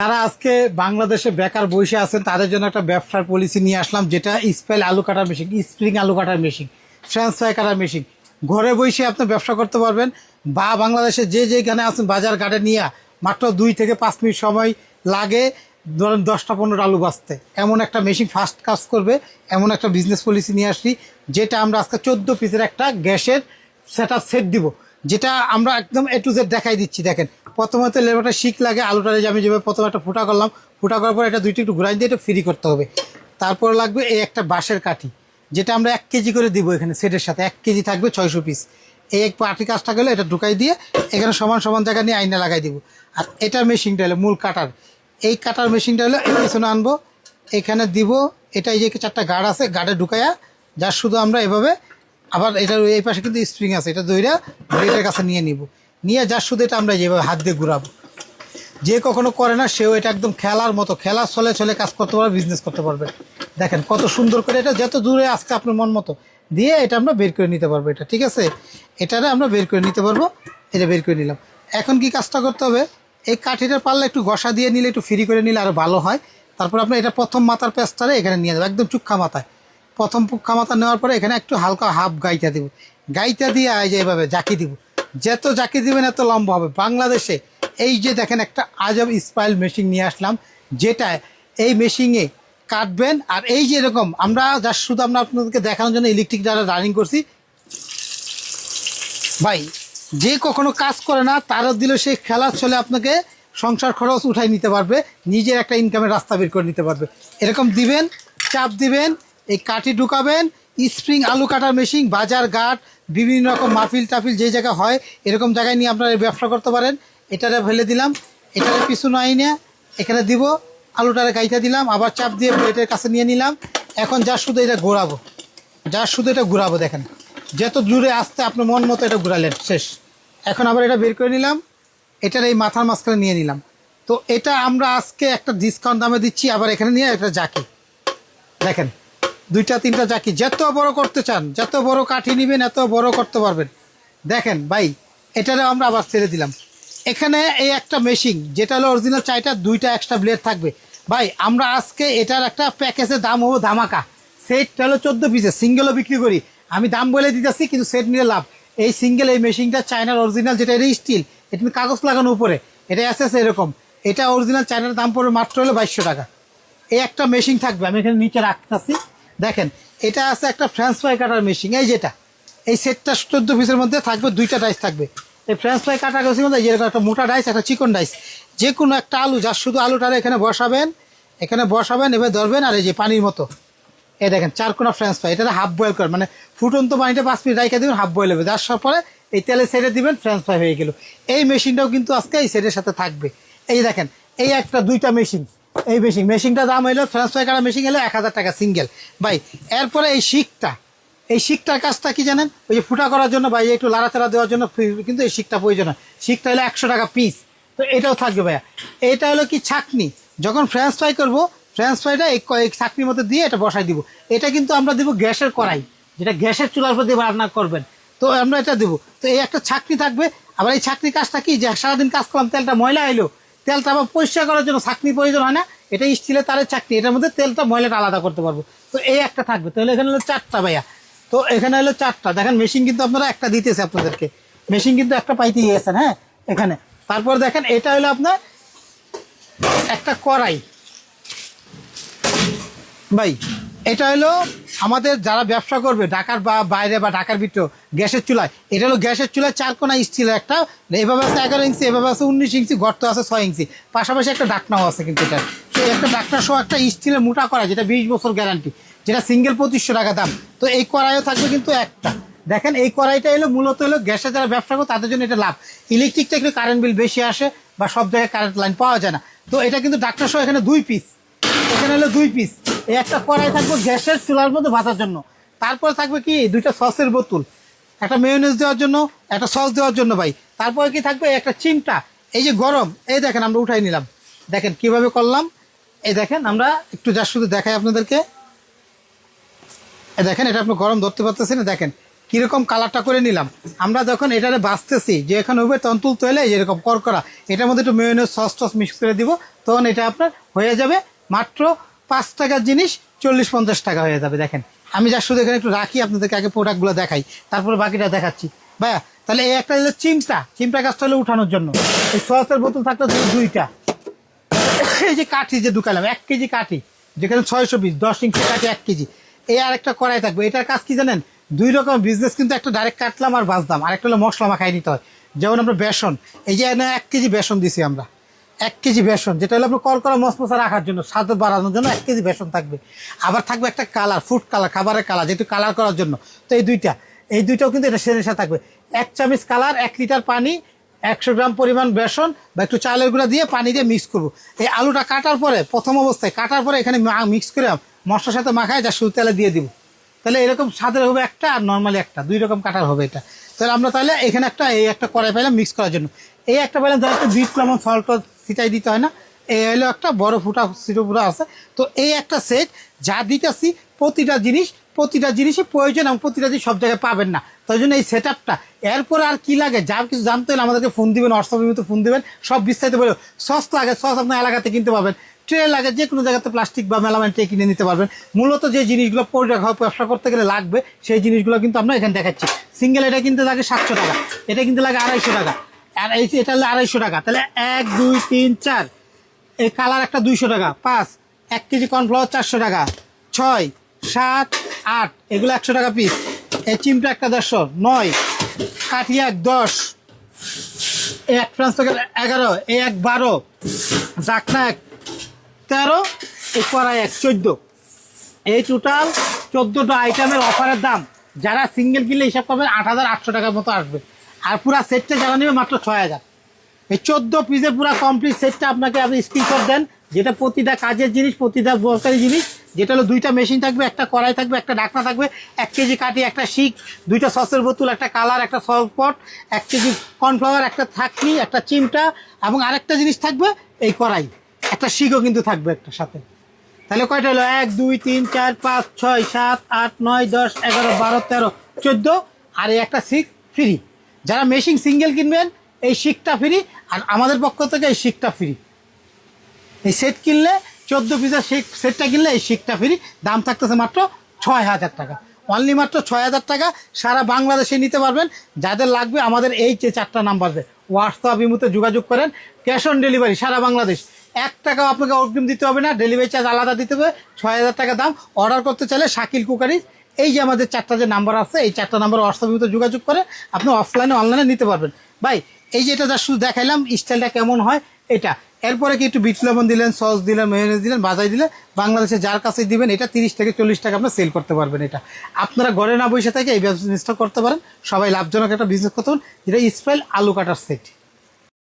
তারা আজকে বাংলাদেশে বেকার বসে আছেন তাদের জন্য একটা ব্যবসার পলিসি নিয়ে আসলাম, যেটা স্পেল আলু কাটার মেশিন, স্প্রিং আলু কাটার মেশিন, ফ্রেঞ্চ ফ্রাই কাটার মেশিন। ঘরে বসে আপনি ব্যবসা করতে পারবেন, বা বাংলাদেশে যে যেখানে আছেন বাজার ঘাটে নিয়ে মাত্র 2 থেকে 5 মিনিট সময় লাগে ধরেন 10টা 15টা আলু বাঁচতে। এমন একটা মেশিন ফাস্ট কাজ করবে, এমন একটা বিজনেস পলিসি নিয়ে আসছি, যেটা আমরা আজকে 14 পিসের একটা গ্যাসের সেট দিব, যেটা আমরা একদম A to Z দেখাই দিচ্ছি। দেখেন, প্রথমত লেবারটা শিক লাগে, আলুটা আমি যেভাবে প্রথমে একটা ফুটা করলাম, ফুটা করার পর এটা দুইটা একটু ঘুরাই দিয়ে এটা ফ্রি করতে হবে। তারপর লাগবে এই একটা বাঁশের কাঠি, যেটা আমরা 1 কেজি করে দিব। এখানে সেটের সাথে 1 কেজি থাকবে 600 পিস। এই এক পাটি কাজটা গেলে এটা ঢুকাই দিয়ে এখানে সমান সমান জায়গা নিয়ে আয়না লাগাই দিব। আর এটার মেশিনটা হলো মূল কাটার, এই কাটার মেশিনটা হলো এই পিছনে আনবো, এখানে দিব। এটা এই যে 4টা গার্ড আছে, গার্ডে ঢুকাইয়া যার শুধু আমরা এভাবে, আবার এটার এই পাশে কিন্তু স্প্রিং আছে, এটা দইরা ব্লেডের কাছে নিয়ে নিব, নিয়ে যার শুধু এটা আমরা যেভাবে হাত দিয়ে ঘুরাবো। যে কখনো করে না সেও এটা একদম খেলার মতো, খেলার ছলে ছলে কাজ করতে পারবে, বিজনেস করতে পারবে। দেখেন কত সুন্দর করে এটা যত দূরে আজকে আপনার মন মতো দিয়ে এটা আমরা বের করে নিতে পারবো। এটা ঠিক আছে, এটারে আমরা বের করে নিতে পারবো। এটা বের করে নিলাম। এখন কি কাজটা করতে হবে, এই কাঠিটা পারলে একটু ঘষা দিয়ে নিলে, একটু ফ্রি করে নিলে আরও ভালো হয়। তারপর আপনার এটা প্রথম মাথার পেঁচটারে এখানে নিয়ে যাবো, একদম চুক্ষা মাথায়। প্রথম পুক্ষা মাথা নেওয়ার পরে এখানে একটু হালকা হাফ গাইটা দিব, গাইটা দিয়ে এই যে এভাবে জাকি দিব। যত জাকি দিবেন এত লম্বা হবে। বাংলাদেশে এই যে দেখেন একটা আজব স্পাইল মেশিন নিয়ে আসলাম, যেটা এই মেশিনে কাটবেন। আর এই যে এরকম আমরা যা শুধু আমরা আপনাদেরকে দেখানোর জন্য ইলেকট্রিক দ্বারা রানিং করছি ভাই। যে কখনো কাজ করে না তারও দিলে সেই খেলার ছলে আপনাকে সংসার খরচ উঠাই নিতে পারবে, নিজের একটা ইনকামের রাস্তা বের করে নিতে পারবে। এরকম দিবেন, চাপ দিবেন, এই কাঠি ঢুকাবেন। স্প্রিং আলু কাটার মেশিন বাজার ঘাট বিভিন্ন রকম মাহফিল টাফিল যে জায়গা হয় এরকম জায়গায় নিয়ে আপনারা ব্যবসা করতে পারেন। এটারে ফেলে দিলাম, এটারে পিছু আইনে এখানে দিব, আলুটারে গাইতে দিলাম, আবার চাপ দিয়ে প্লেটের কাছে নিয়ে নিলাম। এখন যা শুধু এটা ঘোরাবো, যা শুধু এটা ঘুরাবো। দেখেন যত জুড়ে আসতে আপনার মন মতো এটা ঘুরালেন, শেষ। এখন আবার এটা বের করে নিলাম, এটার এই মাথার মাঝখানে নিয়ে নিলাম। তো এটা আমরা আজকে একটা ডিসকাউন্ট দামে দিচ্ছি। আবার এখানে নিয়ে একটা জাকি, দেখেন 2-3টা জাকি, যত বড় করতে চান, যত বড় কাঠি নেবেন এত বড় করতে পারবেন। দেখেন ভাই, এটারে আমরা আবার ছেড়ে দিলাম। এখানে এই একটা মেশিন, যেটা হলো অরিজিনাল 2টা এক্সট্রা ব্লেড থাকবে। ভাই আমরা আজকে এটার একটা প্যাকেজের দাম হবো ধামাকা। সেটটা হলো 14 পিসের, সিঙ্গেলও বিক্রি করি, আমি দাম বলে দিতেছি, কিন্তু সেট নিলে লাভ। এই সিঙ্গেল এই মেশিনটা চায়নার অরিজিনাল, যেটা এটা স্টিল, এটা কাগজ লাগানো উপরে, এটা আছে এরকম। এটা অরিজিনাল চায়নার দাম পড়বে মাত্র হলো 2200 টাকা। এই একটা মেশিন থাকবে, আমি এখানে নিচে রাখতেছি। দেখেন এটা আছে একটা ফ্রেঞ্চ ফ্রাই কাটার মেশিন, এই যেটা এই সেটটা 14 পিসের মধ্যে থাকবে। 2টা ডাইস থাকবে। এই ফ্রেঞ্চ ফ্রাই কাটার মেশিন মধ্যে যেরকম একটা মোটা ডাইস, একটা চিকন ডাইস, যে কোনো একটা আলু, যার শুধু আলুটারে এখানে বসাবেন, এখানে বসাবেন, এবার ধরবেন, আর এই যে পানির মতো এই দেখেন 4 কোনা ফ্রেঞ্চ ফ্রাই, এটা হাফ বয়েল করেন, মানে ফুটন্ত পানিটা 5 মিনিট রাইখে দেবেন, হাফ বয়েল হবে, যার পরে এই তেলে ছেড়ে দিবেন, ফ্রেঞ্চ ফ্রাই হয়ে গেল। এই মেশিনটাও কিন্তু আজকে এই সেটের সাথে থাকবে। এই দেখেন এই একটা 2টা মেশিন, এই মেশিনটার দাম হলো ফ্রেঞ্চ ফ্রাই কাটা মেশিন হলো 1000 টাকা সিঙ্গেল ভাই। এরপরে এই শিকটা, এই শিকটার কাজটা কি জানেন, ওই যে ফুটা করার জন্য ভাই একটু লাড়াচাড়া দেওয়ার জন্য কিন্তু এই শিকটা প্রয়োজন হয়। শিকটা হলো 100 টাকা পিস, তো এটাও থাকবে ভাইয়া। এটা হলো কি ছাকনি, যখন ফ্রেঞ্চ ফ্রাই করবো, ফ্রেঞ্চ ফ্রাইটা এই ছাকনির মধ্যে দিয়ে এটা বসাই দিব। এটা কিন্তু আমরা দিব গ্যাসের কড়াই, যেটা গ্যাসের চুলার উপর দিয়ে রান্না করবেন, তো আমরা এটা দেবো। তো এই একটা ছাকনি থাকবে। আবার এই ছাকনির কাজটা কি, যে সারাদিন কাজ করলাম তেলটা ময়লা এলো, তেলটা আবার পরিষ্কার করার জন্য ছাকনি প্রয়োজন হয় না। এটা স্টিলের তারের ছাকনি, এটার মধ্যে তেলটা ময়লাটা আলাদা করতে পারবো। তো এই একটা থাকবে। তাহলে এখানে হলো 4টা ভাইয়া। তো এখানে হলো 4টা। দেখেন মেশিন কিন্তু আপনারা একটা দিতেছে আপনাদেরকে, মেশিন কিন্তু একটা পাইতে গিয়েছেন। হ্যাঁ এখানে তারপর দেখেন এটা হলো আপনার একটা কড়াই ভাই। এটা হলো আমাদের যারা ব্যবসা করবে ঢাকার বা বাইরে বা ঢাকার ভিতরে গ্যাসের চুলায়, এটা হলো গ্যাসের চুলায় 4 কোনা স্টিলের একটা, এভাবে আছে 11 ইঞ্চি, এভাবে আছে 19 ইঞ্চি, গর্ত আছে 6 ইঞ্চি, পাশাপাশি একটা ঢাকনাও আছে। কিন্তু এটা সেই একটা ঢাকনা সহ একটা স্টিলের মোটা কড়াই, যেটা 20 বছর গ্যারান্টি, যেটা সিঙ্গেল 2500 টাকা দাম। তো এই কড়াইও থাকবে কিন্তু একটা। দেখেন এই কড়াইটা এলো মূলত হলো গ্যাসে যারা ব্যবসা করে তাদের জন্য এটা লাভ। ইলেকট্রিকটা একটু কারেন্ট বিল বেশি আসে, বা সব জায়গায় কারেন্ট লাইন পাওয়া যায় না। তো এটা কিন্তু ঢাকনা সহ এখানে 2 পিস, এখানে হলো 2 পিস। এই একটা কড়াই থাকবে গ্যাসের চুলার মধ্যে ভাজার জন্য। তারপরে থাকবে কি 2টা সসের বোতল, একটা মেয়োনেজ দেওয়ার জন্য, একটা সস দেওয়ার জন্য ভাই। তারপরে কি থাকবে একটা চিমটা, এই যে গরম, এই দেখেন আমরা উঠাই নিলাম। দেখেন কিভাবে করলাম, এই দেখেন আমরা একটু যা শুধু দেখাই আপনাদেরকে। এই দেখেন এটা আপনি গরম ধরতে পারতেছেন। দেখেন কীরকম কালারটা করে নিলাম। আমরা যখন এটারে বাঁচতেছি যে এখানে হবে তখন তুলতে হলে যেরকম করকরা এটার মধ্যে একটু মেয়োনেজ সস টস মিক্স করে দিব, তখন এটা আপনার হয়ে যাবে মাত্র 5 টাকার জিনিস 40-50 টাকা হয়ে যাবে। দেখেন আমি যা শুধু এখানে একটু রাখি, আপনাদেরকে আগে প্রোডাক্টগুলো দেখাই, তারপরে বাকিটা দেখাচ্ছি। ভাইয়া তাহলে এই একটা হলো চিমটা গাছটা হলো উঠানোর জন্য। এই সসের বোতল থাকতো 2টা। এই যে কাঠি যে ঢুকালাম 1 কেজি কাঠি, যেখানে 600 পিস 10 ইঞ্চি কাঠি 1 কেজি। এই আরেকটা কড়াই থাকবে। এটার কাজ কি জানেন? 2 রকম বিজনেস, কিন্তু একটা ডাইরেক্ট কাটলাম আর ভাজলাম, আর একটা হলো মশলা মাখাই নিতে হয়। যেমন আমরা বেসন, এই যে 1 কেজি বেসন দিছি আমরা, 1 কেজি বেসন, যেটা হলো আপনার কড়কড়া মশমশা রাখার জন্য, স্বাদ বাড়ানোর জন্য 1 কেজি বেসন থাকবে। আবার থাকবে একটা কালার, ফুড কালার, খাবারের কালার, যেহেতু কালার করার জন্য। তো এই দুইটাও কিন্তু এটা সেরে থাকবে। 1 চামচ কালার, 1 লিটার পানি, 100 গ্রাম পরিমাণ বেসন বা একটু চালের গুঁড়া দিয়ে পানি দিয়ে মিক্স করবো। এই আলুটা কাটার পরে, প্রথম অবস্থায় কাটার পরে এখানে মিক্স করে মশলার সাথে মাখায় যা শুধু তেলে দিয়ে দিব। তাহলে এরকম স্বাদের হবে একটা, আর নর্মালি একটা, 2 রকম কাটার হবে এটা। তাহলে আমরা তাহলে এখানে একটা কড়াই পাইলাম মিক্স করার জন্য। এই একটা পাইলাম যারা একটু বিট লবণ সল্ট ছিটাই দিতে হয় না। এই হলো একটা বড় সিটো আছে। তো এই একটা সেট যা দিতেছি, প্রতিটা জিনিসই প্রয়োজন, এবং প্রতিটা জিনিস সব জায়গায় পাবেন না। তাই জন্য এই সেট আপটা, এরপরে আর কি লাগে যার কিছু জানতে হলে আমাদেরকে ফোন দিবেন, হোয়াটসঅ্যাপে ফোন দিবেন, সব বিস্তারিত বলবো। সস লাগে, সস আপনার এলাকাতে কিনতে পাবেন। ট্রে লাগে, যে কোনো জায়গাতে প্লাস্টিক বা মেলামাইন ট্রে কিনে নিতে পারবেন। মূলত যে জিনিসগুলো ব্যবসা করতে গেলে লাগবে, সেই জিনিসগুলো কিন্তু আমরা এখানে দেখাচ্ছি। সিঙ্গেল এটা কিনতে লাগে 700 টাকা, এটা কিনতে লাগে 250 টাকা, আর এটা হলে 250 টাকা। তাহলে 1 2 3 4, এই কালার একটা 200 টাকা, 5 1 কেজি কর্নফ্লাওয়ার 400 টাকা, 6 7 8 এগুলো 100 টাকা পিস। এই চিমটা একটা 150, 9 কাঠি 1 10, এই 1 ফ্রান্স থেকে 11, এই 1 12, ডাকনা 1 13, এই কড়াই 1 14। এই টোটাল 14টা আইটেমের অফারের দাম যারা সিঙ্গেল কিনলে হিসাব করবেন 8800 টাকার মতো আসবে। আর পুরা সেটটা যারা নেবে মাত্র 6000। এই 14 পিসের পুরো কমপ্লিট সেটটা আপনাকে আপনি স্ক্রিনশট দেন, যেটা প্রতিটা কাজের জিনিস, প্রতিটা দরকারি জিনিস, যেটা হলো 2টা মেশিন থাকবে, একটা কড়াই থাকবে, একটা ঢাকনা থাকবে, 1 কেজি কাঠি, একটা শিক, 2টা সসের বোতল, একটা কালার, একটা সস পট, 1 কেজি কর্নফ্লাওয়ার, একটা থাকনি, একটা চিমটা, এবং আরেকটা জিনিস থাকবে এই কড়াই, একটা শিকও কিন্তু থাকবে একটা সাথে। তাহলে কয়টা হলো? 1 2 3 4 5 6 7 8 9 10 11 12 13 14, আর এই একটা শিক ফ্রি। যারা মেশিন সিঙ্গেল কিনবেন এই শিকটা ফ্রি, আর আমাদের পক্ষ থেকে এই শিকটা ফ্রি। এই সেট কিনলে 14 পিসের সেটটা কিনলে এই শিকটা ফ্রি। দাম থাকতেছে মাত্র 6000 টাকা, অনলি মাত্র 6000 টাকা। সারা বাংলাদেশে নিতে পারবেন। যাদের লাগবে আমাদের এই যে 4টা নাম্বার দেয়, হোয়াটসঅ্যাপ ইমোতে যোগাযোগ করেন। ক্যাশ অন ডেলিভারি সারা বাংলাদেশ, 1 টাকাও আপনাকে অগ্রিম দিতে হবে না, ডেলিভারি চার্জ আলাদা দিতে হবে। 6000 টাকা দাম। অর্ডার করতে চাইলে শাকিল কুকারিজ, এই যে আমাদের 4টা যে নাম্বার আছে, এই 4টা নাম্বার হোয়াটসঅ্যাপ ইমোতে যোগাযোগ করে আপনি অফলাইনে অনলাইনে নিতে পারবেন। ভাই এই যে এটা যা শুধু দেখাইলাম স্টাইলটা কেমন হয় এটা, এরপরে কি একটু বিট লবণ দিলেন, সস দিলেন, মেয়োনেজ দিলেন, বাজাই দিলেন, বাংলাদেশে যার কাছে দিবেন এটা 30 থেকে 40 টাকা আপনার সেল করতে পারবেন। এটা আপনারা ঘরে না বসে থেকে এই বিজনেসটা করতে পারেন। সবাই লাভজনক একটা বিজনেস করতে পারেন, যেটা স্পাইল আলু কাটার সেট।